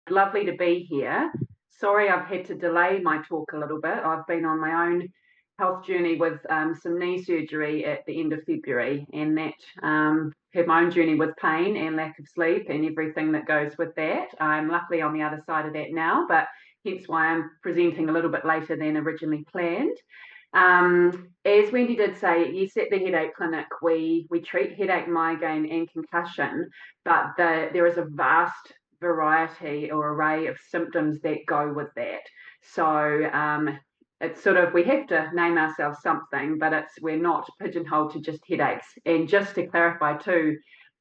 Lovely to be here. Sorry, I've had to delay my talk a little bit. I've been on my own health journey with some knee surgery at the end of February, and that had my own journey with pain and lack of sleep and everything that goes with that. I'm luckily on the other side of that now, but hence why I'm presenting a little bit later than originally planned. As Wendy did say, yes, at the headache clinic, we treat headache, migraine, and concussion, but there is a vast variety or array of symptoms that go with that. So it's sort of, we have to name ourselves something, but we're not pigeonholed to just headaches. And just to clarify too,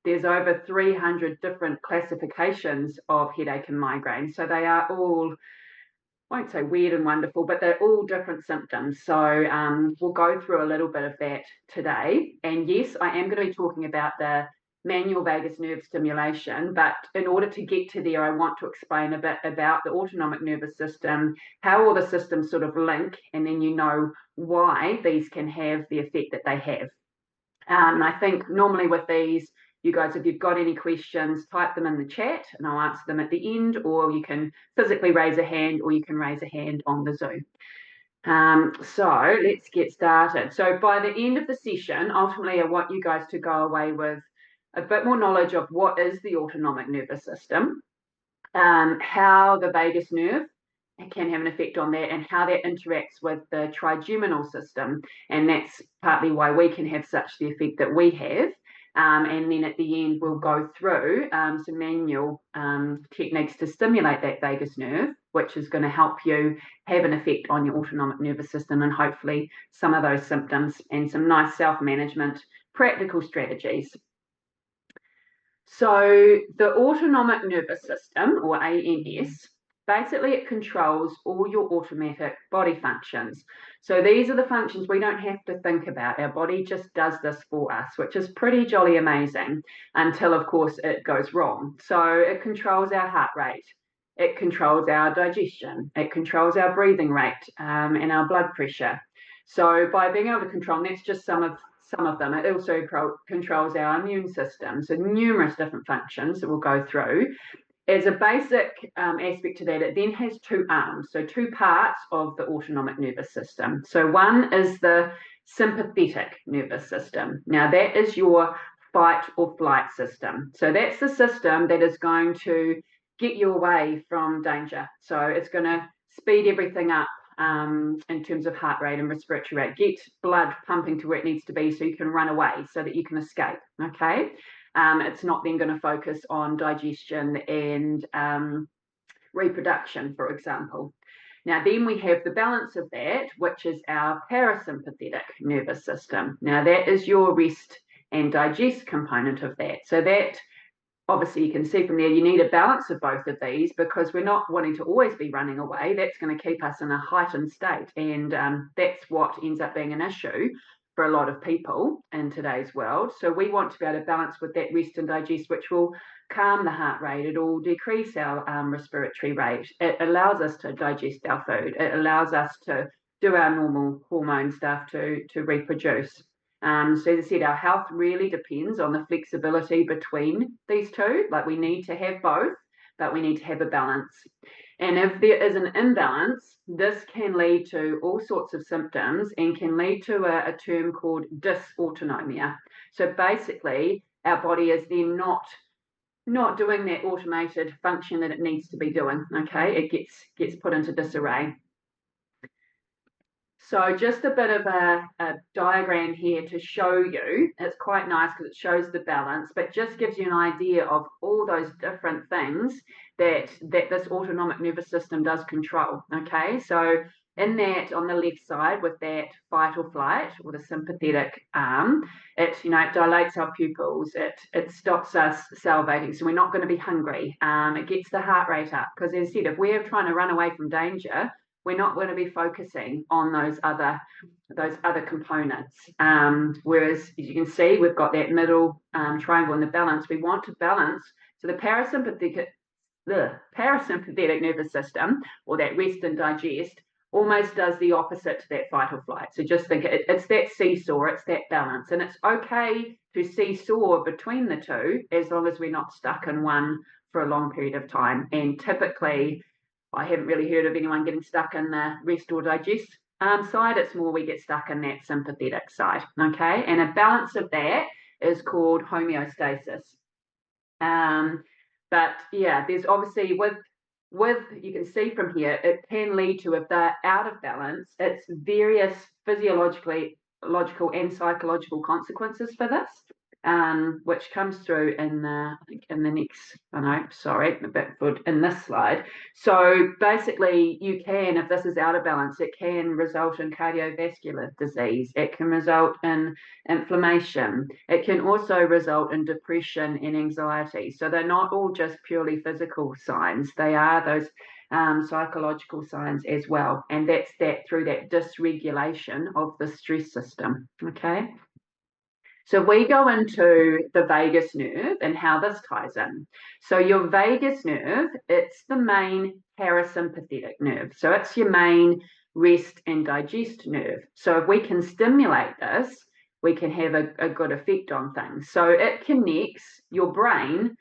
there's over 300 different classifications of headache and migraine. So they are all, I won't say weird and wonderful, but they're all different symptoms. So we'll go through a little bit of that today. And yes, I am going to be talking about the manual vagus nerve stimulation, but in order to get to there, I want to explain a bit about the autonomic nervous system, how all the systems sort of link, and then you know why these can have the effect that they have. I think normally with these, you guys, if you've got any questions, type them in the chat and I'll answer them at the end, or you can physically raise a hand, or you can raise a hand on the Zoom. So let's get started. So by the end of the session, ultimately I want you guys to go away with a bit more knowledge of what is the autonomic nervous system, how the vagus nerve can have an effect on that, and how that interacts with the trigeminal system. And that's partly why we can have such the effect that we have. And then at the end, we'll go through some manual techniques to stimulate that vagus nerve, which is going to help you have an effect on your autonomic nervous system and hopefully some of those symptoms, and some nice self-management practical strategies. So the autonomic nervous system, or ANS, basically it controls all your automatic body functions. So these are the functions we don't have to think about. Our body just does this for us, which is pretty jolly amazing, until of course it goes wrong. So it controls our heart rate, it controls our digestion, it controls our breathing rate, and our blood pressure. So by being able to control, and that's just some of them, it also controls our immune system. So numerous different functions that we'll go through. As a basic aspect to that, it then has two arms, so two parts of the autonomic nervous system. So one is the sympathetic nervous system. Now that is your fight or flight system. So that's the system that is going to get you away from danger. So it's going to speed everything up in terms of heart rate and respiratory rate, get blood pumping to where it needs to be so you can run away, so that you can escape, okay? It's not then going to focus on digestion and reproduction, for example. Now, then we have the balance of that, which is our parasympathetic nervous system. Now, that is your rest and digest component of that. So that, obviously, you can see from there, you need a balance of both of these, because we're not wanting to always be running away. That's going to keep us in a heightened state. And that's what ends up being an issue for a lot of people in today's world. So we want to be able to balance with that rest and digest, which will calm the heart rate. It will decrease our respiratory rate. It allows us to digest our food. It allows us to do our normal hormone stuff to reproduce. So as I said, our health really depends on the flexibility between these two. Like, we need to have both, but we need to have a balance. And if there is an imbalance, this can lead to all sorts of symptoms and can lead to a term called dysautonomia. So basically, our body is then not doing that automated function that it needs to be doing. Okay, it gets put into disarray. So just a bit of a diagram here to show you. It's quite nice because it shows the balance, but just gives you an idea of all those different things that this autonomic nervous system does control. Okay, so in that, on the left side, with that fight or flight, or the sympathetic arm, it dilates our pupils, it stops us salivating, so we're not going to be hungry. It gets the heart rate up, because as I said, if we're trying to run away from danger, we're not going to be focusing on those other components. Whereas, as you can see, we've got that middle triangle in the balance. We want to balance. So the parasympathetic nervous system, or that rest and digest, almost does the opposite to that fight or flight. So just think it's that seesaw, it's that balance. And it's okay to seesaw between the two as long as we're not stuck in one for a long period of time. And typically, I haven't really heard of anyone getting stuck in the rest or digest side. It's more we get stuck in that sympathetic side, okay? And a balance of that is called homeostasis. But yeah, there's obviously with you can see from here, it can lead to, if they're out of balance, it's various physiological and psychological consequences for this, which comes through in the, I think in the next, in this slide. So basically you can, if this is out of balance, it can result in cardiovascular disease. It can result in inflammation. It can also result in depression and anxiety. So they're not all just purely physical signs. They are those psychological signs as well. And that's that through that dysregulation of the stress system, okay? So we go into the vagus nerve and how this ties in. So your vagus nerve, it's the main parasympathetic nerve. So it's your main rest and digest nerve. So if we can stimulate this, we can have a good effect on things. So it connects your brain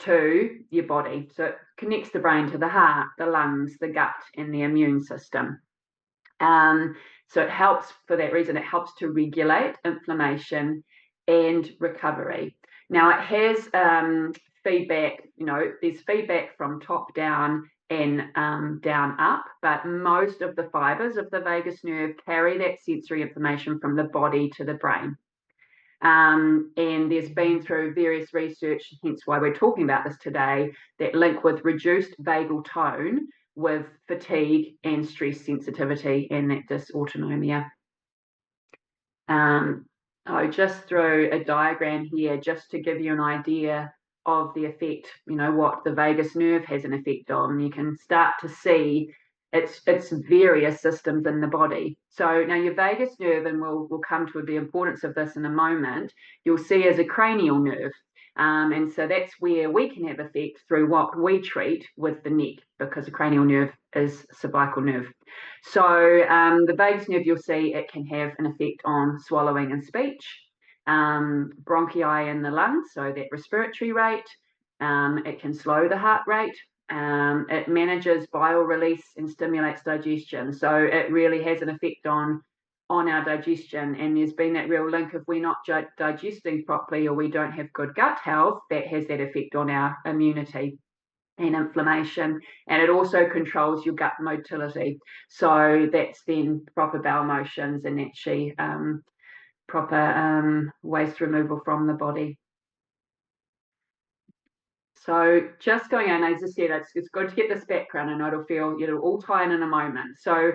to your body. So it connects the brain to the heart, the lungs, the gut, and the immune system. So it helps, for that reason, it helps to regulate inflammation and recovery. Now it has feedback, there's feedback from top down and down up, but most of the fibers of the vagus nerve carry that sensory information from the body to the brain. And there's been through various research, hence why we're talking about this today, that link with reduced vagal tone with fatigue and stress sensitivity and that dysautonomia. I just threw a diagram here just to give you an idea of the effect, what the vagus nerve has an effect on. You can start to see it's various systems in the body. So now your vagus nerve, and we'll come to the importance of this in a moment, you'll see as a cranial nerve. And so that's where we can have effect through what we treat with the neck, because the cranial nerve is cervical nerve. So the vagus nerve, you'll see it can have an effect on swallowing and speech, bronchi in the lungs, so that respiratory rate. It can slow the heart rate. It manages bile release and stimulates digestion. So it really has an effect on our digestion. And there's been that real link, if we're not digesting properly or we don't have good gut health, that has that effect on our immunity and inflammation. And it also controls your gut motility. So that's then proper bowel motions and actually proper waste removal from the body. So just going on, as I said, it's good to get this background, and it'll all tie in a moment. So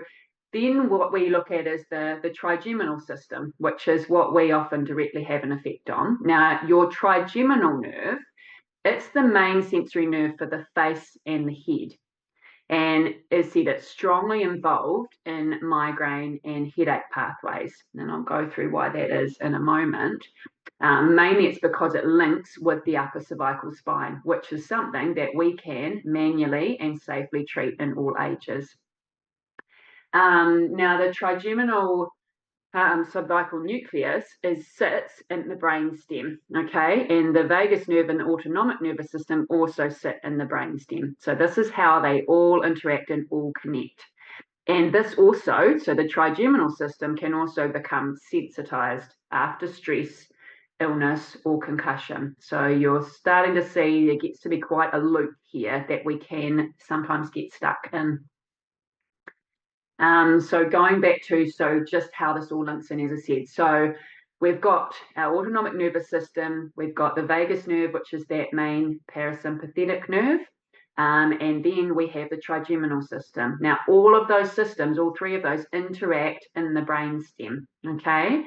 then what we look at is the trigeminal system, which is what we often directly have an effect on. Now, your trigeminal nerve, it's the main sensory nerve for the face and the head. And as said, it's strongly involved in migraine and headache pathways. And I'll go through why that is in a moment. Mainly it's because it links with the upper cervical spine, which is something that we can manually and safely treat in all ages. Now, the trigeminal cervical nucleus sits in the brainstem, okay? And the vagus nerve and the autonomic nervous system also sit in the brainstem. So this is how they all interact and all connect. And this also, so the trigeminal system can also become sensitized after stress, illness, or concussion. So you're starting to see there gets to be quite a loop here that we can sometimes get stuck in. So going back to, just how this all links in, as I said. So we've got our autonomic nervous system, we've got the vagus nerve, which is that main parasympathetic nerve, and then we have the trigeminal system. Now, all of those systems, all three of those, interact in the brainstem, okay?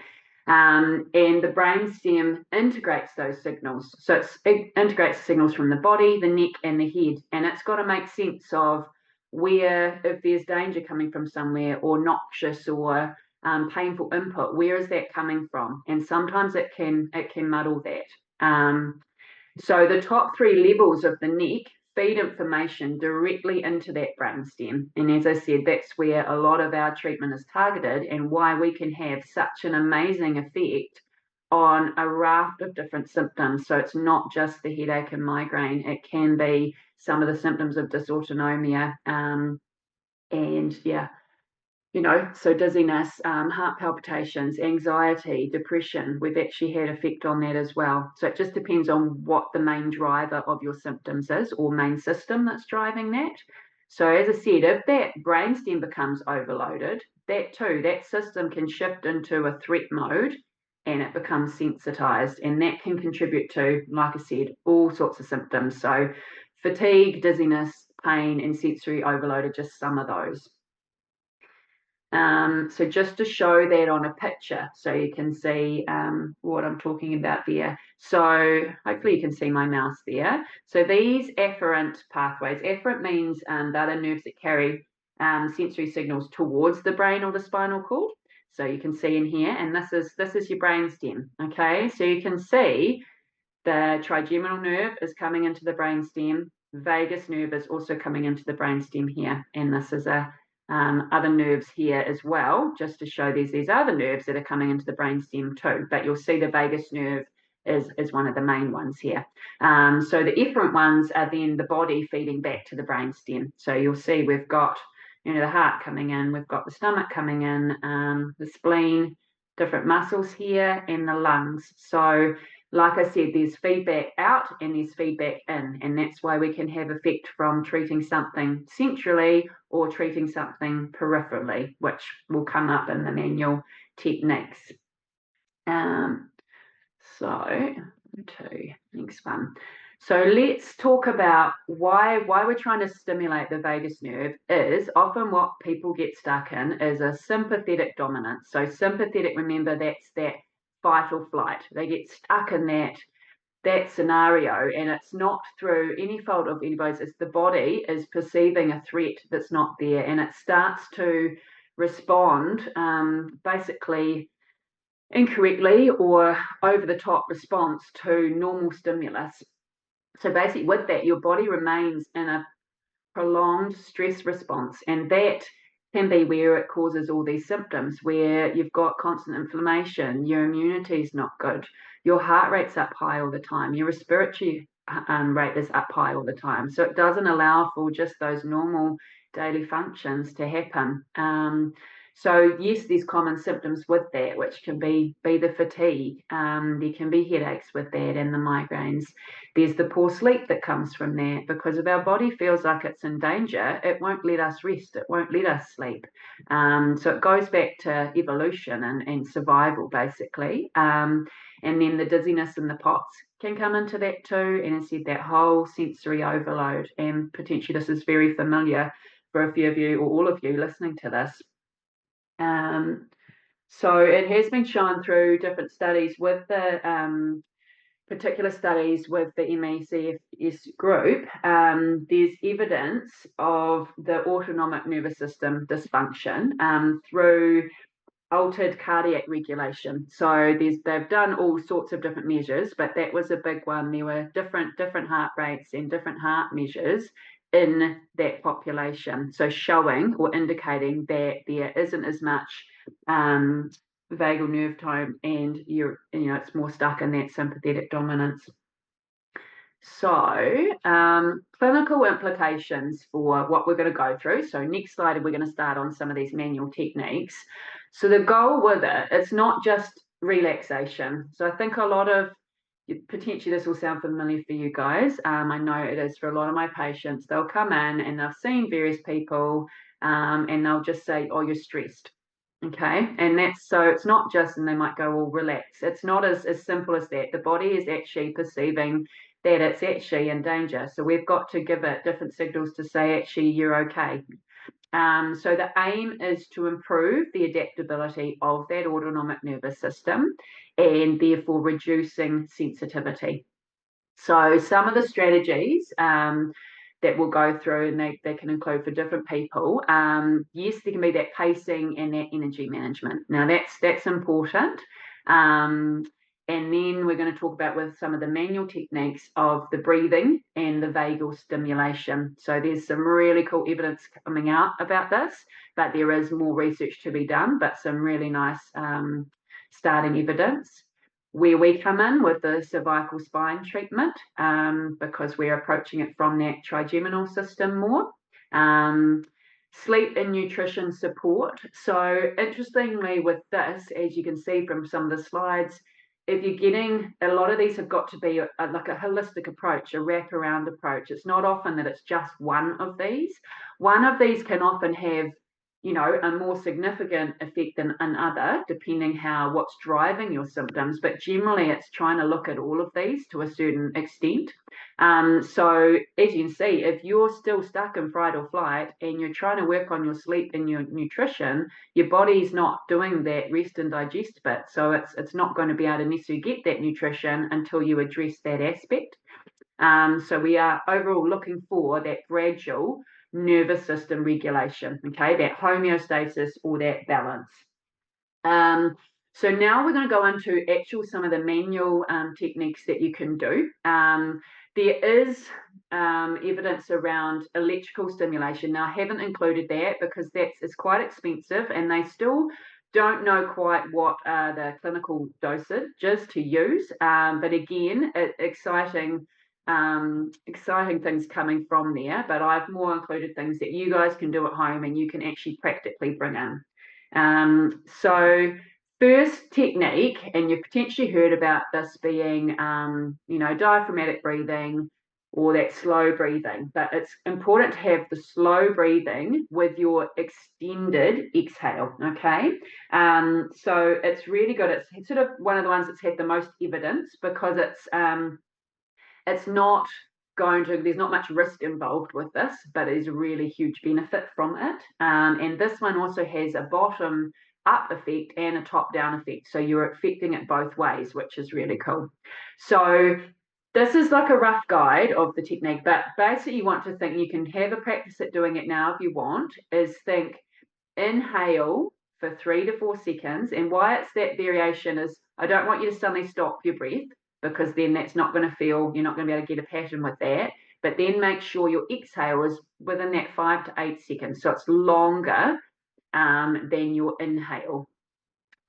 And the brainstem integrates those signals. So it integrates signals from the body, the neck, and the head, and it's got to make sense of where, if there's danger coming from somewhere, or noxious or painful input, where is that coming from? And sometimes it can muddle that. So the top three levels of the neck feed information directly into that brainstem. And as I said, that's where a lot of our treatment is targeted, and why we can have such an amazing effect on a raft of different symptoms. So it's not just the headache and migraine, it can be some of the symptoms of dysautonomia, and yeah, so dizziness, heart palpitations, anxiety, depression. We've actually had effect on that as well. So it just depends on what the main driver of your symptoms is, or main system that's driving that. So as I said, if that brainstem becomes overloaded, that system can shift into a threat mode, and it becomes sensitized, and that can contribute to, like I said, all sorts of symptoms. So fatigue, dizziness, pain, and sensory overload are just some of those. So just to show that on a picture, so you can see what I'm talking about there. So hopefully you can see my mouse there. So these afferent pathways, afferent means they're the nerves that carry sensory signals towards the brain or the spinal cord. So you can see in here, and this is your brainstem. Okay, so you can see the trigeminal nerve is coming into the brainstem. Vagus nerve is also coming into the brainstem here, and this is other nerves here as well, just to show these other nerves that are coming into the brainstem too. But you'll see the vagus nerve is one of the main ones here. So the efferent ones are then the body feeding back to the brainstem. So you'll see we've got the heart coming in, we've got the stomach coming in, the spleen, different muscles here, and the lungs. So like I said, there's feedback out and there's feedback in, and that's why we can have effect from treating something centrally or treating something peripherally, which will come up in the manual techniques. So to next one. So let's talk about why we're trying to stimulate the vagus nerve. Is often what people get stuck in is a sympathetic dominance. So sympathetic, remember, that's that fight or flight. They get stuck in that scenario, and it's not through any fault of anybody's. It's the body is perceiving a threat that's not there, and it starts to respond basically incorrectly or over the top response to normal stimulus. So basically with that, your body remains in a prolonged stress response, and that can be where it causes all these symptoms, where you've got constant inflammation, your immunity is not good, your heart rate's up high all the time, your respiratory rate is up high all the time. So it doesn't allow for just those normal daily functions to happen. So yes, there's common symptoms with that, which can be the fatigue. There can be headaches with that, and the migraines. There's the poor sleep that comes from that, because if our body feels like it's in danger, it won't let us rest, it won't let us sleep. So it goes back to evolution and survival, basically. And then the dizziness and the POTS can come into that too, and I said that whole sensory overload, and potentially this is very familiar for a few of you or all of you listening to this. So it has been shown through different studies with the particular studies with the MECFS group. There's evidence of the autonomic nervous system dysfunction through altered cardiac regulation. So they've done all sorts of different measures, but that was a big one. There were different heart rates and different heart measures in that population, so showing or indicating that there isn't as much vagal nerve tone, and it's more stuck in that sympathetic dominance. So clinical implications for what we're going to go through. So next slide, we're going to start on some of these manual techniques. So the goal with it's not just relaxation. So I think a lot of, potentially this will sound familiar for you guys. I know it is for a lot of my patients. They'll come in and they've seen various people and they'll just say, oh, you're stressed. Okay, and so it's not just, and they might go, well, relax. It's not as simple as that. The body is actually perceiving that it's actually in danger. So we've got to give it different signals to say, actually, you're okay. So the aim is to improve the adaptability of that autonomic nervous system, and therefore reducing sensitivity. So some of the strategies that we'll go through, and they can include for different people. Yes, there can be that pacing and that energy management. Now that's important. And then we're going to talk about with some of the manual techniques of the breathing and the vagal stimulation. So there's some really cool evidence coming out about this, but there is more research to be done, but some really nice starting evidence. Where we come in with the cervical spine treatment, because we're approaching it from that trigeminal system more. Sleep and nutrition support. So interestingly with this, as you can see from some of the slides, if you're getting, a lot of these have got to be like a holistic approach, a wraparound approach. It's not often that it's just one of these. One of these can often have, you know, a more significant effect than another, depending how what's driving your symptoms. But generally, it's trying to look at all of these to a certain extent. So as you can see, if you're still stuck in fight or flight and you're trying to work on your sleep and your nutrition, your body's not doing that rest and digest bit. So it's not going to be able to necessarily get that nutrition until you address that aspect. So we are overall looking for that gradual nervous system regulation, okay, that homeostasis or that balance. So now we're going to go into some of the manual techniques that you can do. There is evidence around electrical stimulation. Now, I haven't included that because it's quite expensive, and they still don't know quite what the clinical dosage is to use. But again, exciting things coming from there. But I've more included things that you guys can do at home and you can actually practically bring in. So first technique, and you've potentially heard about this being, you know, diaphragmatic breathing or that slow breathing, but it's important to have the slow breathing with your extended exhale, okay? So it's really good. It's sort of one of the ones that's had the most evidence because it's not there's not much risk involved with this, but there's a really huge benefit from it. And this one also has a bottom up effect and a top down effect. So you're affecting it both ways, which is really cool. So this is like a rough guide of the technique, but basically you want to think, you can have a practice at doing it now if you want, is think inhale for 3 to 4 seconds. And why it's that variation is I don't want you to suddenly stop your breath, because then that's not going to feel, you're not going to be able to get a pattern with that. But then make sure your exhale is within that 5 to 8 seconds. So it's longer than your inhale.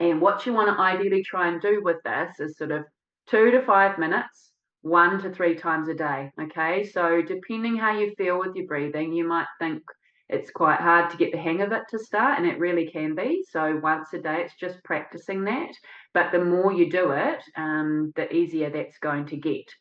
And what you want to ideally try and do with this is sort of 2 to 5 minutes, 1 to 3 times a day. Okay, so depending how you feel with your breathing, you might think it's quite hard to get the hang of it to start, and it really can be. So once a day, it's just practicing that. But the more you do it, the easier that's going to get.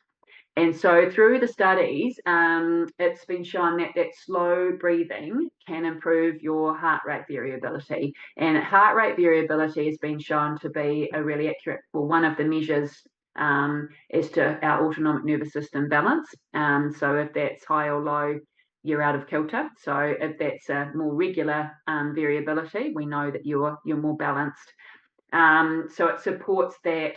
And so through the studies, it's been shown that slow breathing can improve your heart rate variability. And heart rate variability has been shown to be a really accurate, well, one of the measures as to our autonomic nervous system balance. So if that's high or low, you're out of kilter. So if that's a more regular variability, we know that you're more balanced. So it supports that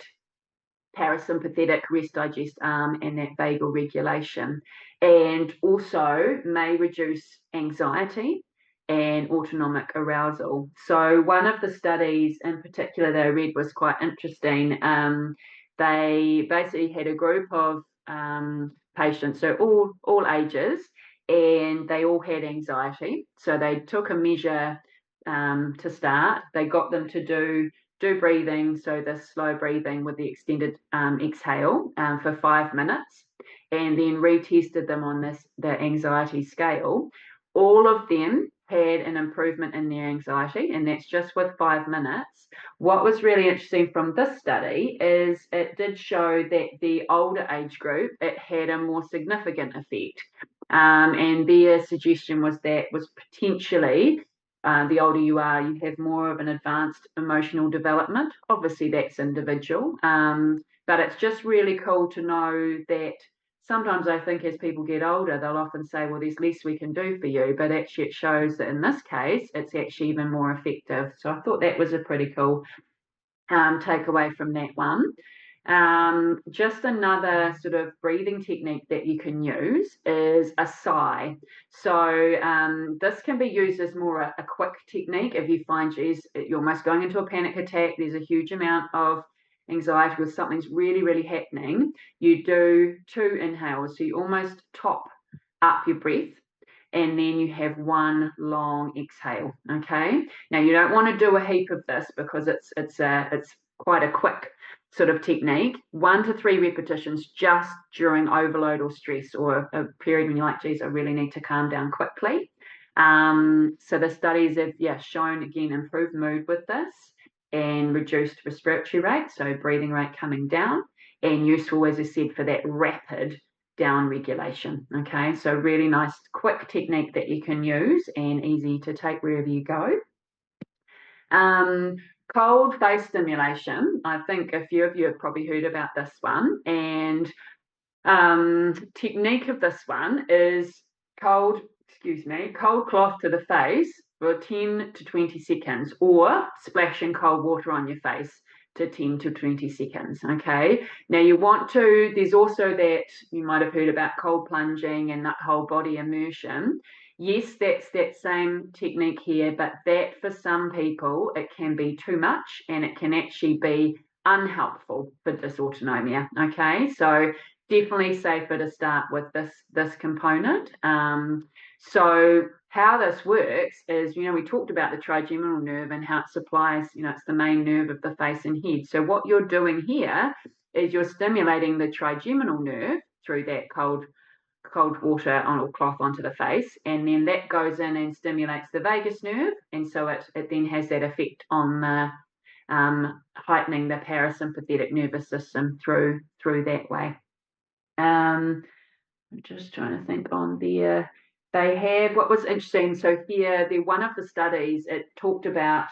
parasympathetic rest digest and that vagal regulation, and also may reduce anxiety and autonomic arousal. So one of the studies in particular that I read was quite interesting. They basically had a group of patients, so all ages, and they all had anxiety. So they took a measure to start. They got them to do breathing, so the slow breathing with the extended exhale for 5 minutes, and then retested them on the anxiety scale. All of them had an improvement in their anxiety, and that's just with 5 minutes. What was really interesting from this study is it did show that the older age group, it had a more significant effect. And their suggestion was potentially the older you are, you have more of an advanced emotional development. Obviously, that's individual, but it's just really cool to know that sometimes I think as people get older, they'll often say, well, there's less we can do for you, but actually it shows that in this case, it's actually even more effective. So I thought that was a pretty cool takeaway from that one. Just another sort of breathing technique that you can use is a sigh. So this can be used as more a quick technique if you find you're almost going into a panic attack. There's a huge amount of anxiety, or something's really, really happening, you do 2 inhales. So you almost top up your breath, and then you have 1 long exhale. Okay. Now you don't want to do a heap of this because it's quite a quick sort of technique. 1 to 3 repetitions just during overload or stress, or a period when you're like, geez, I really need to calm down quickly. So the studies have shown again improved mood with this, and reduced respiratory rate, so breathing rate coming down, and useful, as I said, for that rapid down regulation. Okay, so really nice quick technique that you can use and easy to take wherever you go. Cold face stimulation. I think a few of you have probably heard about this one, and technique of this one is cold cloth to the face for 10 to 20 seconds, or splashing cold water on your face to 10 to 20 seconds. Okay, now you want to, there's also that, you might have heard about cold plunging and that whole body immersion. Yes, that's that same technique here, but that for some people it can be too much, and it can actually be unhelpful for dysautonomia. Okay, so definitely safer to start with this component. So how this works is, we talked about the trigeminal nerve and how it supplies, it's the main nerve of the face and head. So what you're doing here is you're stimulating the trigeminal nerve through that cold water or cloth onto the face, and then that goes in and stimulates the vagus nerve, and so it then has that effect on the heightening the parasympathetic nervous system through that way. I'm just trying to think on there. They have, what was interesting, so here, one of the studies, it talked about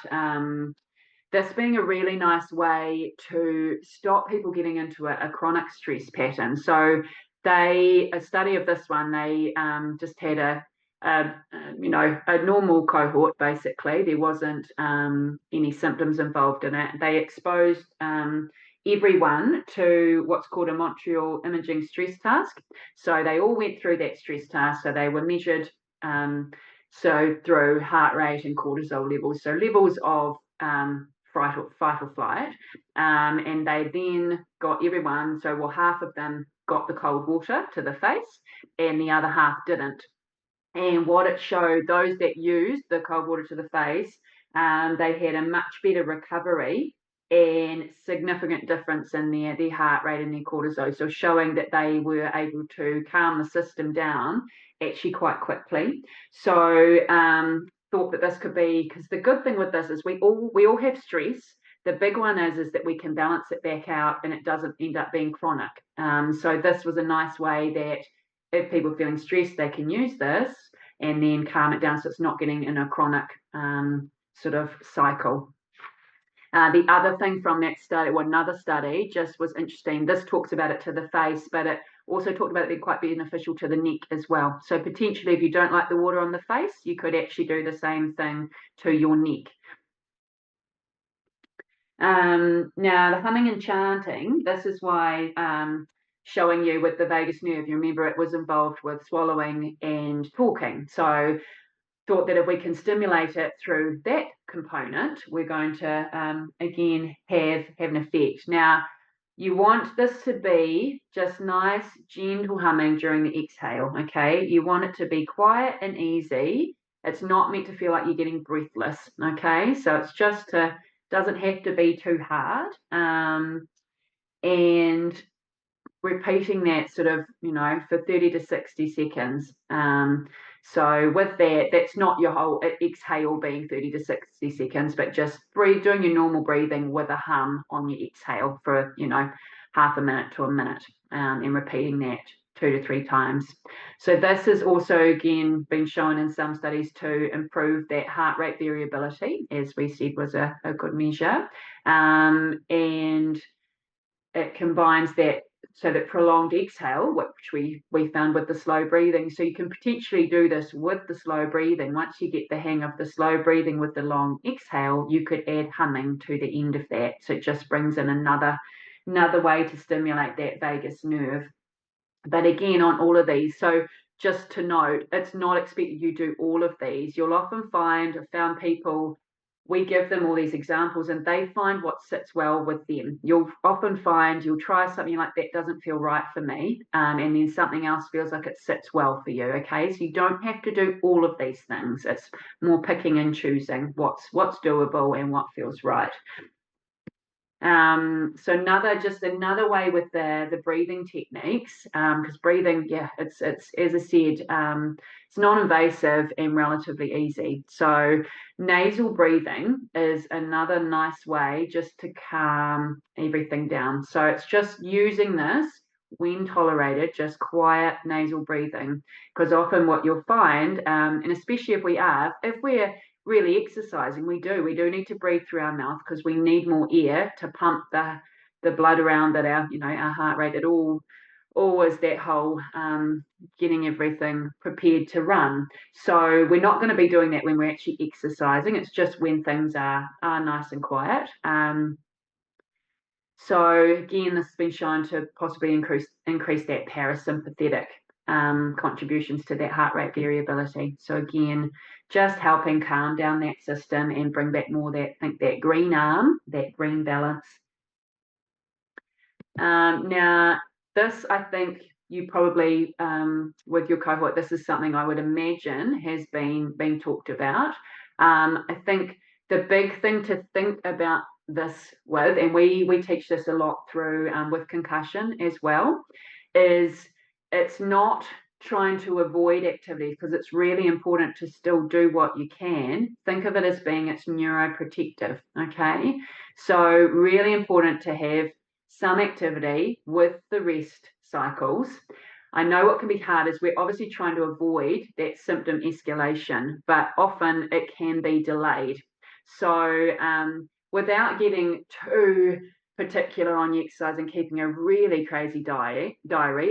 this being a really nice way to stop people getting into a chronic stress pattern. So a study of this one, they just had a normal cohort, basically. There wasn't any symptoms involved in it. They exposed everyone to what's called a Montreal imaging stress task. So they all went through that stress task. So they were measured through heart rate and cortisol levels. So levels of fight or flight. And they then got everyone, half of them got the cold water to the face, and the other half didn't. And what it showed, those that used the cold water to the face, they had a much better recovery and significant difference in their heart rate and their cortisol. So showing that they were able to calm the system down actually quite quickly. So thought that this could be, because the good thing with this is we all have stress. The big one is that we can balance it back out and it doesn't end up being chronic. So this was a nice way that if people are feeling stressed, they can use this and then calm it down so it's not getting in a chronic sort of cycle. The other thing from that study, another study just was interesting. This talks about it to the face, but it also talked about it being quite beneficial to the neck as well. So potentially, if you don't like the water on the face, you could actually do the same thing to your neck. Now, the humming and chanting, this is why showing you with the vagus nerve, you remember it was involved with swallowing and talking. So thought that if we can stimulate it through that component, we're going to, again, have an effect. Now, you want this to be just nice, gentle humming during the exhale, okay? You want it to be quiet and easy. It's not meant to feel like you're getting breathless, okay? So it's just doesn't have to be too hard. And repeating that sort of, for 30 to 60 seconds. So with that, that's not your whole exhale being 30 to 60 seconds, but just doing your normal breathing with a hum on your exhale for, half a minute to a minute, and repeating that 2 to 3 times. So this has also, again, been shown in some studies to improve that heart rate variability, as we said was a good measure. And it combines that, so that prolonged exhale, which we found with the slow breathing. So you can potentially do this with the slow breathing. Once you get the hang of the slow breathing with the long exhale, you could add humming to the end of that. So it just brings in another way to stimulate that vagus nerve. But again, on all of these, so just to note, it's not expected you do all of these. You'll often found people we give them all these examples and they find what sits well with them. You'll often find you'll try something like that doesn't feel right for me, and then something else feels like it sits well for you. Okay, so you don't have to do all of these things. It's more picking and choosing what's doable and what feels right. So another way with the breathing techniques, because breathing, it's as I said, it's non-invasive and relatively easy. So nasal breathing is another nice way just to calm everything down. So it's just using this when tolerated, just quiet nasal breathing, because often what you'll find, and especially if we're really exercising, we do need to breathe through our mouth because we need more air to pump the blood around at our heart rate. It always that whole getting everything prepared to run. So we're not going to be doing that when we're actually exercising. It's just when things are nice and quiet. So again, this has been shown to possibly increase that parasympathetic contributions to that heart rate variability. So again, just helping calm down that system and bring back more that green arm, that green balance. Now, this, I think you probably, with your cohort, this is something I would imagine has been talked about. I think the big thing to think about this with, and we teach this a lot through with concussion as well, is it's not trying to avoid activities, because it's really important to still do what you can. Think of it as being it's neuroprotective, okay? So really important to have some activity with the rest cycles. I know what can be hard is we're obviously trying to avoid that symptom escalation, but often it can be delayed. So without getting too particular on your exercise and keeping a really crazy diary,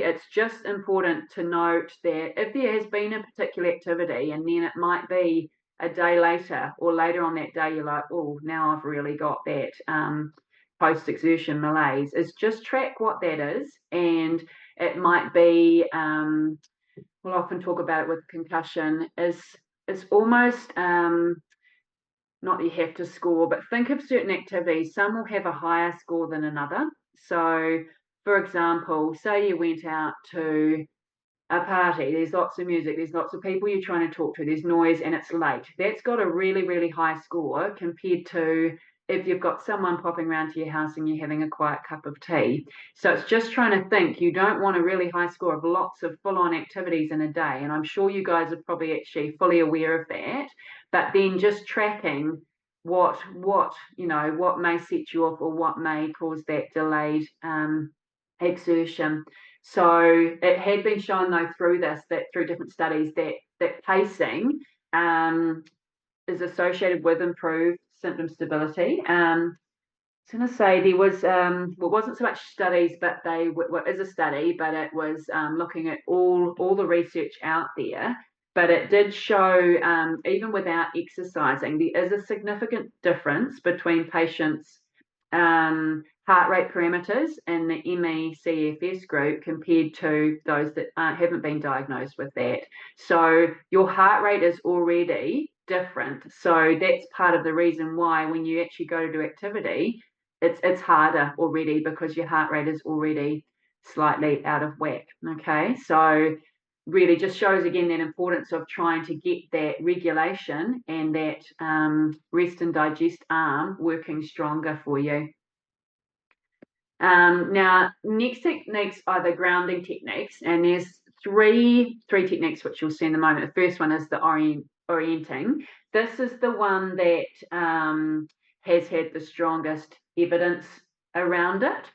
it's just important to note that if there has been a particular activity and then it might be a day later or later on that day, you're like, oh, now I've really got that post-exertion malaise, is just track what that is. And it might be, we'll often talk about it with concussion, is it's almost not that you have to score, but think of certain activities. Some will have a higher score than another. So, for example, say you went out to a party, there's lots of music, there's lots of people you're trying to talk to, there's noise, and it's late. That's got a really, really high score compared to if you've got someone popping around to your house and you're having a quiet cup of tea. So it's just trying to think. You don't want a really high score of lots of full-on activities in a day, and I'm sure you guys are probably actually fully aware of that. But then just tracking what may set you off or what may cause that delayed exertion. So it had been shown though through different studies that pacing is associated with improved symptom stability. I was going to say there was it wasn't so much studies, but is a study, but it was looking at all the research out there. But it did show even without exercising, there is a significant difference between patients' heart rate parameters in the MECFS group compared to those that haven't been diagnosed with that. So your heart rate is already different. So that's part of the reason why when you actually go to do activity, it's harder already because your heart rate is already slightly out of whack. Okay, so really just shows again that importance of trying to get that regulation and that rest and digest arm working stronger for you. Now, next techniques are the grounding techniques, and there's three techniques which you'll see in a moment. The first one is the orienting. This is the one that has had the strongest evidence around it.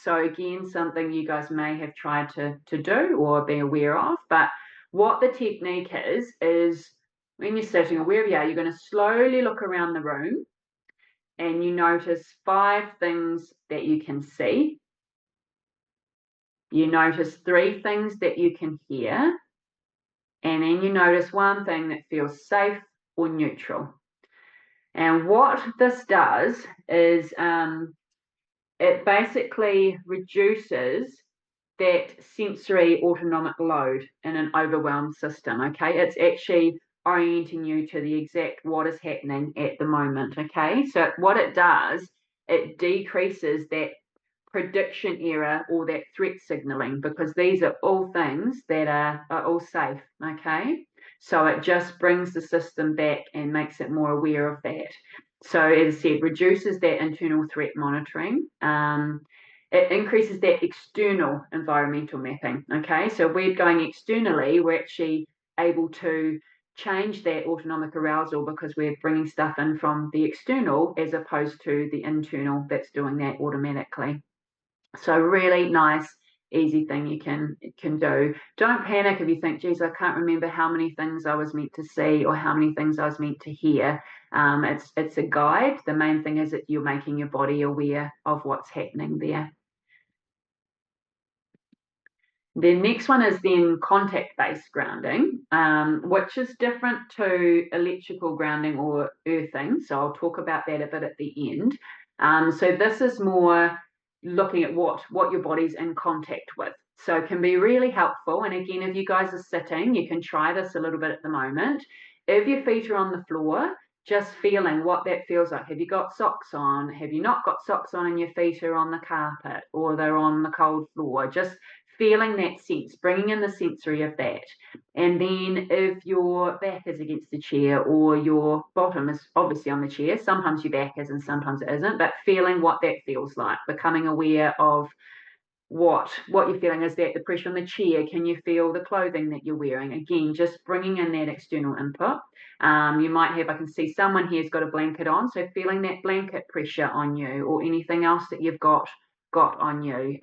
So again, something you guys may have tried to do or be aware of. But what the technique is when you're sitting or wherever you are, you're going to slowly look around the room and you notice 5 things that you can see. You notice 3 things that you can hear. And then you notice 1 thing that feels safe or neutral. And what this does is it basically reduces that sensory autonomic load in an overwhelmed system, okay? It's actually orienting you to the exact what is happening at the moment. Okay, so what it does, it decreases that prediction error or that threat signaling, because these are all things that are all safe. Okay, so it just brings the system back and makes it more aware of that. So as I said, reduces that internal threat monitoring. It increases that external environmental mapping. Okay, so we're going externally, we're actually able to change that autonomic arousal because we're bringing stuff in from the external as opposed to the internal that's doing that automatically. So really nice, easy thing you can do. Don't panic if you think, geez, I can't remember how many things I was meant to see or how many things I was meant to hear. It's a guide. The main thing is that you're making your body aware of what's happening there. The next one is then contact-based grounding, which is different to electrical grounding or earthing. So I'll talk about that a bit at the end. So this is more looking at what your body's in contact with. So it can be really helpful. And again, if you guys are sitting, you can try this a little bit at the moment. If your feet are on the floor, just feeling what that feels like. Have you got socks on? Have you not got socks on and your feet are on the carpet or they're on the cold floor? Just feeling that sense, bringing in the sensory of that. And then if your back is against the chair or your bottom is obviously on the chair, sometimes your back is and sometimes it isn't, but feeling what that feels like, becoming aware of what you're feeling. Is that the pressure on the chair? Can you feel the clothing that you're wearing? Again, just bringing in that external input. You might have, I can see someone here's got a blanket on, so feeling that blanket pressure on you or anything else that you've got on you.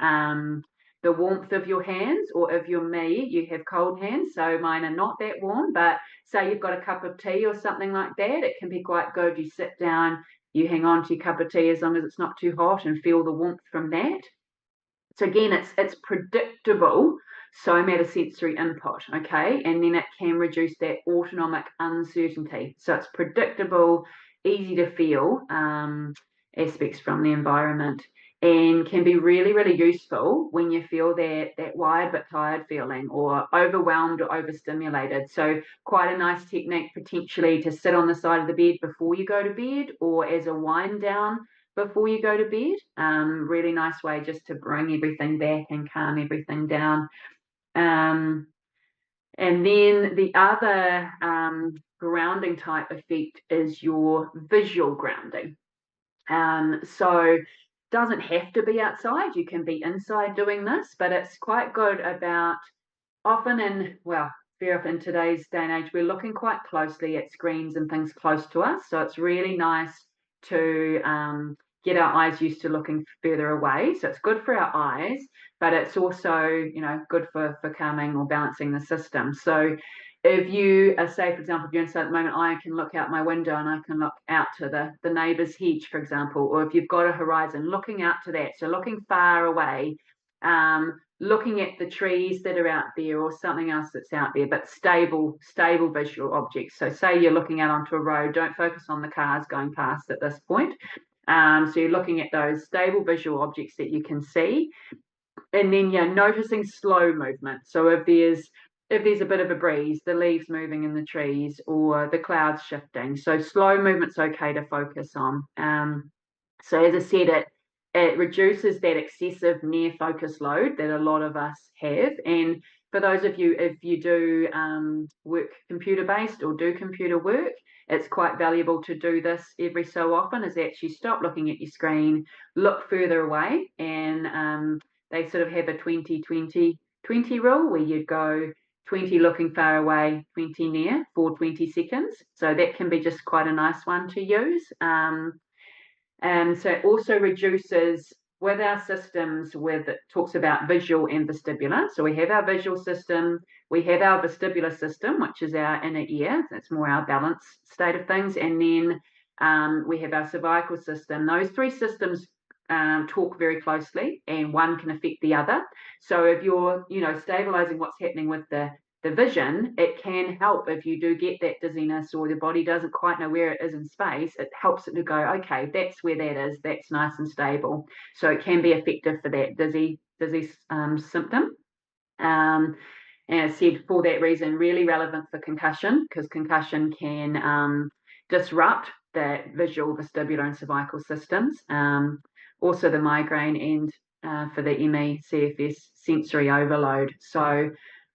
The warmth of your hands, or if you're me, you have cold hands, so mine are not that warm, but say you've got a cup of tea or something like that, it can be quite good. You sit down, you hang on to your cup of tea as long as it's not too hot and feel the warmth from that. So again, it's predictable somatosensory input, okay? And then it can reduce that autonomic uncertainty. So it's predictable, easy to feel aspects from the environment, and can be really, really useful when you feel that wired but tired feeling or overwhelmed or overstimulated. So quite a nice technique potentially to sit on the side of the bed before you go to bed or as a wind down before you go to bed. Really nice way just to bring everything back and calm everything down. And then the other grounding type effect is your visual grounding. So doesn't have to be outside. You can be inside doing this, but it's quite good about very often in today's day and age, we're looking quite closely at screens and things close to us. So it's really nice to get our eyes used to looking further away. So it's good for our eyes, but it's also, good for calming or balancing the system. So if you are, say, for example, if you're inside at the moment, I can look out my window and I can look out to the neighbour's hedge, for example, or if you've got a horizon, looking out to that. So looking far away, looking at the trees that are out there or something else that's out there, but stable visual objects. So say you're looking out onto a road, don't focus on the cars going past at this point. So you're looking at those stable visual objects that you can see. And then noticing slow movement. So if there's a bit of a breeze, the leaves moving in the trees or the clouds shifting. So slow movement's okay to focus on. So as I said, it reduces that excessive near focus load that a lot of us have. And for those of you, if you do work computer-based or do computer work, it's quite valuable to do this every so often, is actually stop looking at your screen, look further away, and they sort of have a 20-20-20 rule where you'd go 20 looking far away, 20 near for 20 seconds. So that can be just quite a nice one to use. And so it also reduces with our systems with it talks about visual and vestibular. So we have our visual system, we have our vestibular system, which is our inner ear. That's more our balance state of things. And then we have our cervical system. Those three systems talk very closely, and one can affect the other. So if you're, stabilizing what's happening with the vision, it can help if you do get that dizziness or the body doesn't quite know where it is in space. It helps it to go, okay, that's where that is. That's nice and stable. So it can be effective for that dizzy symptom. And it said for that reason, really relevant for concussion, because concussion can disrupt the visual, vestibular, and cervical systems. Also the migraine and for the MECFS sensory overload. So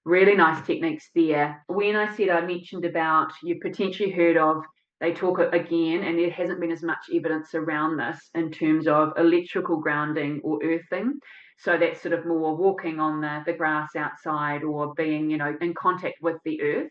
really nice techniques there. When I said I mentioned about you've potentially heard of, they talk again, and there hasn't been as much evidence around this in terms of electrical grounding or earthing. So that's sort of more walking on the grass outside or being, in contact with the earth.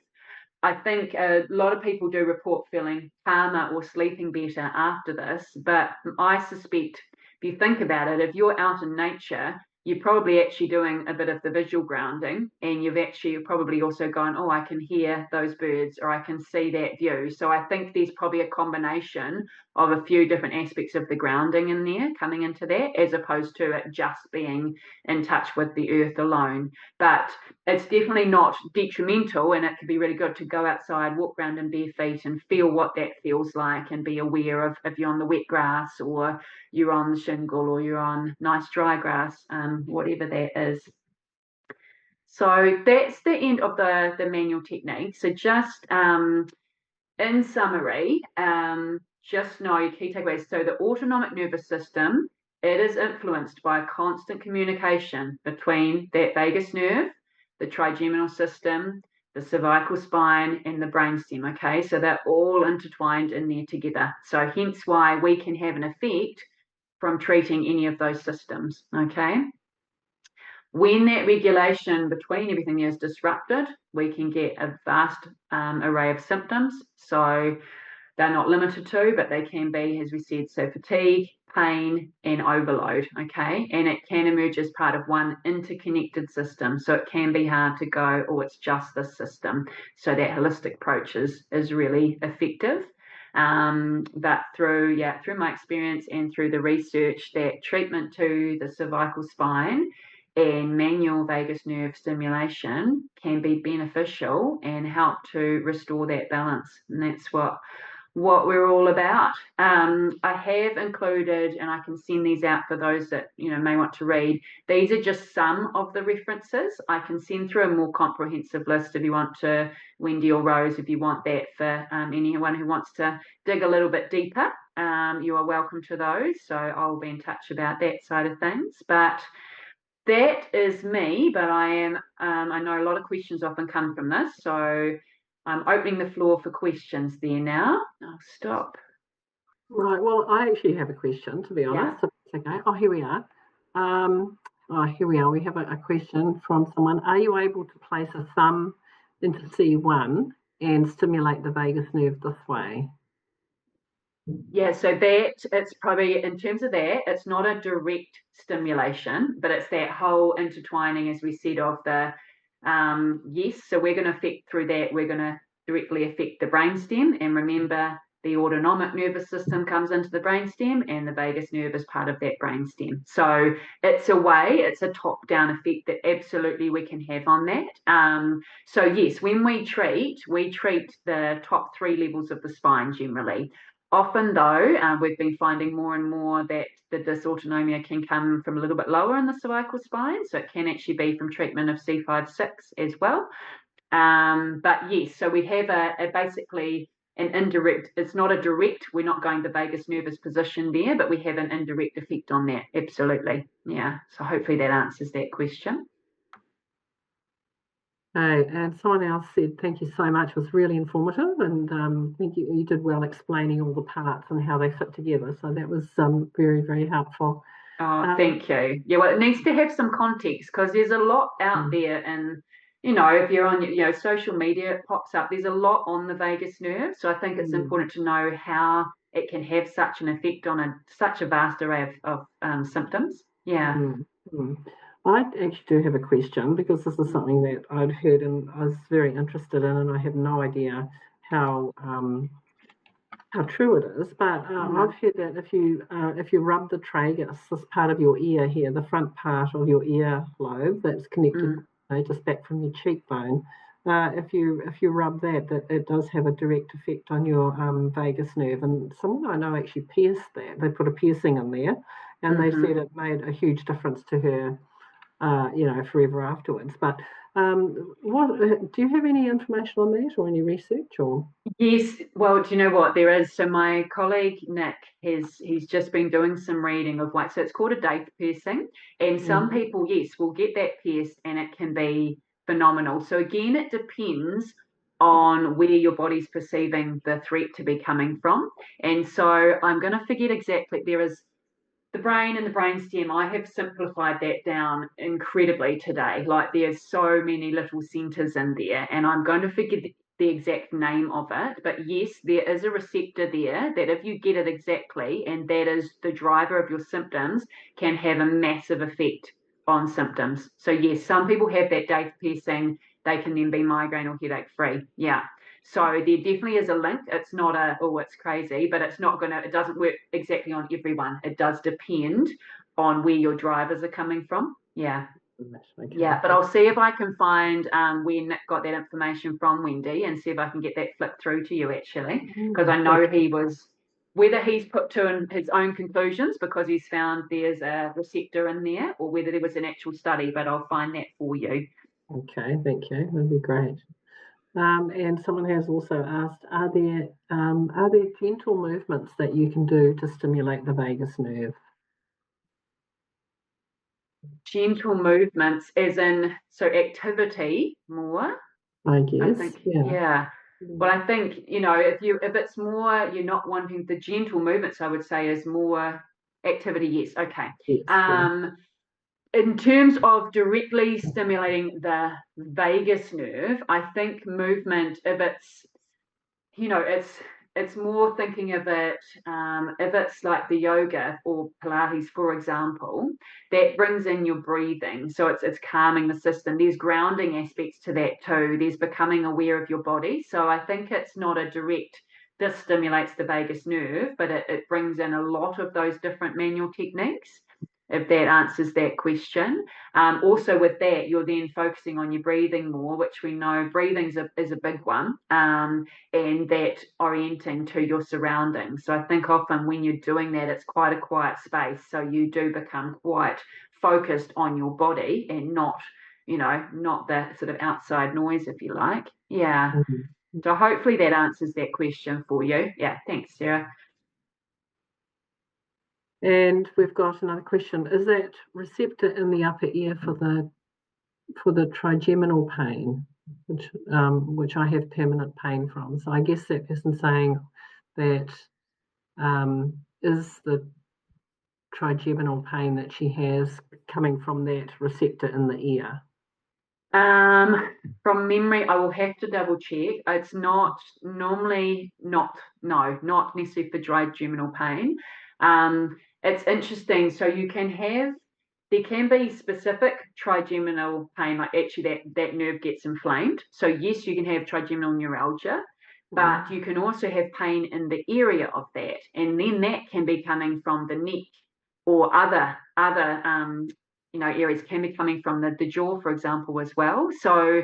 I think a lot of people do report feeling calmer or sleeping better after this, but I suspect if you think about it, if you're out in nature, you're probably actually doing a bit of the visual grounding, and you're probably also going, oh, I can hear those birds or I can see that view. So I think there's probably a combination of a few different aspects of the grounding in there coming into that, as opposed to it just being in touch with the earth alone. But it's definitely not detrimental, and it can be really good to go outside, walk around in bare feet and feel what that feels like, and be aware of if you're on the wet grass or you're on the shingle or you're on nice dry grass, whatever that is. So that's the end of the manual technique. So just in summary, just know your key takeaways. So the autonomic nervous system, it is influenced by constant communication between that vagus nerve, the trigeminal system, the cervical spine, and the brainstem. Okay, so they're all intertwined in there together. So hence why we can have an effect from treating any of those systems. Okay. When that regulation between everything is disrupted, we can get a vast array of symptoms. So they're not limited to, but they can be, as we said, so fatigue, pain, and overload, okay? And it can emerge as part of one interconnected system. So it can be hard to go, oh, it's just this system. So that holistic approach is really effective. But through my experience and through the research, that treatment to the cervical spine and manual vagus nerve stimulation can be beneficial and help to restore that balance. And that's what we're all about. I have included, and I can send these out for those that may want to read. These are just some of the references. I can send through a more comprehensive list if you want to, Wendy or Rose, if you want that for anyone who wants to dig a little bit deeper. You are welcome to those. So I'll be in touch about that side of things. But that is me. But I know a lot of questions often come from this. So I'm opening the floor for questions there now. I'll stop. Right. Well, I actually have a question, to be honest. Yeah. Okay. Oh, here we are. Here we are. We have a question from someone. Are you able to place a thumb into C1 and stimulate the vagus nerve this way? Yeah, so that it's probably, in terms of that, it's not a direct stimulation, but it's that whole intertwining, as we said, of the yes. So we're going to affect through that. We're going to directly affect the brainstem, and remember, the autonomic nervous system comes into the brainstem, and the vagus nerve is part of that brainstem. So it's a top-down effect that absolutely we can have on that. So yes, when we treat the top 3 levels of the spine generally. Often, though, we've been finding more and more that the dysautonomia can come from a little bit lower in the cervical spine, so it can actually be from treatment of C5, 6 as well. But yes, so we have a basically an indirect, it's not a direct, we're not going the vagus nervous position there, but we have an indirect effect on that, absolutely. Yeah, so hopefully that answers that question. And someone else said, thank you so much, it was really informative, and I think you did well explaining all the parts and how they fit together, so that was very, very helpful. Oh, thank you. Yeah, well, it needs to have some context, because there's a lot out there, and if you're on social media, it pops up, there's a lot on the vagus nerve, so I think it's important to know how it can have such an effect on such a vast array of symptoms. Yeah. I actually do have a question, because this is something that I'd heard and I was very interested in, and I have no idea how true it is, but I've heard that if you rub the tragus, this part of your ear here, the front part of your ear lobe that's connected just back from your cheekbone, if you rub that it does have a direct effect on your vagus nerve. And someone I know actually pierced that. They put a piercing in there, and they said it made a huge difference to her forever afterwards. But what do you have any information on that or any research or? Yes, well, do you know what there is? So my colleague Nick he's just been doing some reading of so it's called a daith piercing, and some people, yes, will get that pierced and it can be phenomenal. So again, it depends on where your body's perceiving the threat to be coming from. And so I'm going to forget exactly, there is the brain and the brainstem. I have simplified that down incredibly today. Like there's so many little centers in there, and I'm going to forget the exact name of it. But yes, there is a receptor there that if you get it exactly, and that is the driver of your symptoms, can have a massive effect on symptoms. So yes, some people have that daith piercing. They can then be migraine or headache free. Yeah. So there definitely is a link. It's not it's crazy, but it doesn't work exactly on everyone. It does depend on where your drivers are coming from. Yeah. Okay. Yeah, but I'll see if I can find where Nick got that information from, Wendy, and see if I can get that flipped through to you actually, because I know whether he's put to his own conclusions because he's found there's a receptor in there, or whether there was an actual study, but I'll find that for you. Okay, thank you. That'd be great. And someone has also asked, are there gentle movements that you can do to stimulate the vagus nerve? Gentle movements, as in activity more. I guess. I think, yeah. Well, I think if it's more you're not wanting the gentle movements, I would say is more activity. Yes, okay. Yes, In terms of directly stimulating the vagus nerve, I think movement, if it's more thinking of it, if it's like the yoga or Pilates, for example, that brings in your breathing. So it's calming the system. There's grounding aspects to that too. There's becoming aware of your body. So I think it's not a direct, this stimulates the vagus nerve, but it brings in a lot of those different manual techniques, if that answers that question. Also with that, you're then focusing on your breathing more, which we know breathing is a big one, and that orienting to your surroundings. So I think often when you're doing that, it's quite a quiet space. So you do become quite focused on your body and not the sort of outside noise, if you like. Yeah. Mm-hmm. So hopefully that answers that question for you. Yeah. Thanks, Sarah. And we've got another question. Is that receptor in the upper ear for the trigeminal pain, which I have permanent pain from? So I guess that person's saying that is the trigeminal pain that she has coming from that receptor in the ear? From memory, I will have to double check. It's not normally not necessarily for trigeminal pain. It's interesting. So there can be specific trigeminal pain, like actually that nerve gets inflamed. So yes, you can have trigeminal neuralgia, but you can also have pain in the area of that, and then that can be coming from the neck or other areas, can be coming from the jaw, for example, as well. So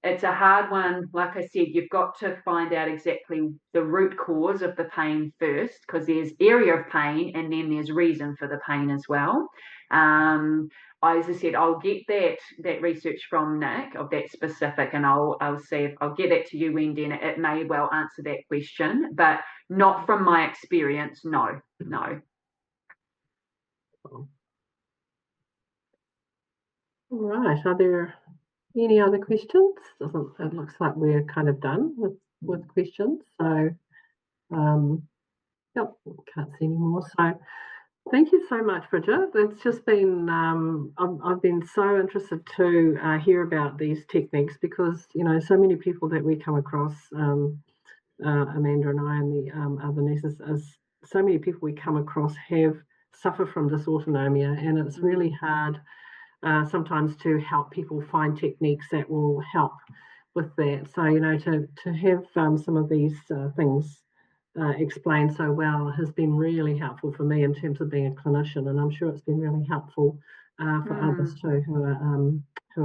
it's a hard one. Like I said, you've got to find out exactly the root cause of the pain first, because there's area of pain and then there's reason for the pain as well. As I said, I'll get that research from Nick of that specific, and I'll see if I'll get that to you, Wendy, and it may well answer that question, but not from my experience. No. All right. Are there any other questions? It looks like we're kind of done with questions. So, yep, can't see any more. So, thank you so much, Bridget. It's just been I've been so interested to hear about these techniques, because so many people that we come across, Amanda and I and the other nurses, as so many people we come across suffer from dysautonomia, and it's really hard sometimes to help people find techniques that will help with that. So to have some of these things explained so well has been really helpful for me in terms of being a clinician, and I'm sure it's been really helpful for others too who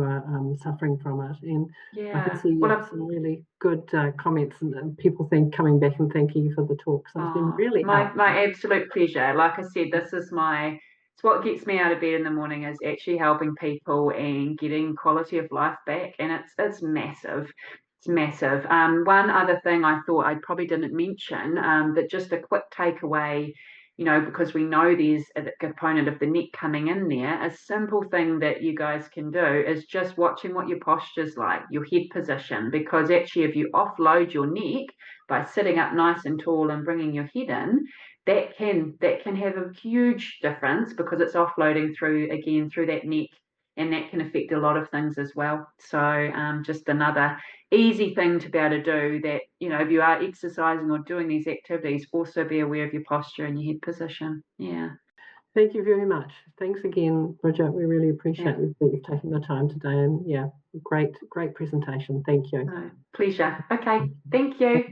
are suffering from it. And I can see some really good comments and people coming back and thanking you for the talk. So it's been really helpful. My absolute pleasure. Like I said, this is my it's what gets me out of bed in the morning, is actually helping people and getting quality of life back, and it's massive. It's massive. One other thing I thought I probably didn't mention, that just a quick takeaway, because we know there's a component of the neck coming in there. A simple thing that you guys can do is just watching what your posture's like, your head position, because actually if you offload your neck by sitting up nice and tall and bringing your head in, that can have a huge difference, because it's offloading through that neck, and that can affect a lot of things as well. So just another easy thing to be able to do, that if you are exercising or doing these activities, also be aware of your posture and your head position. Yeah. Thank you very much. Thanks again, Bridget. We really appreciate you taking the time today, and great presentation. Thank you. Pleasure. Okay, thank you.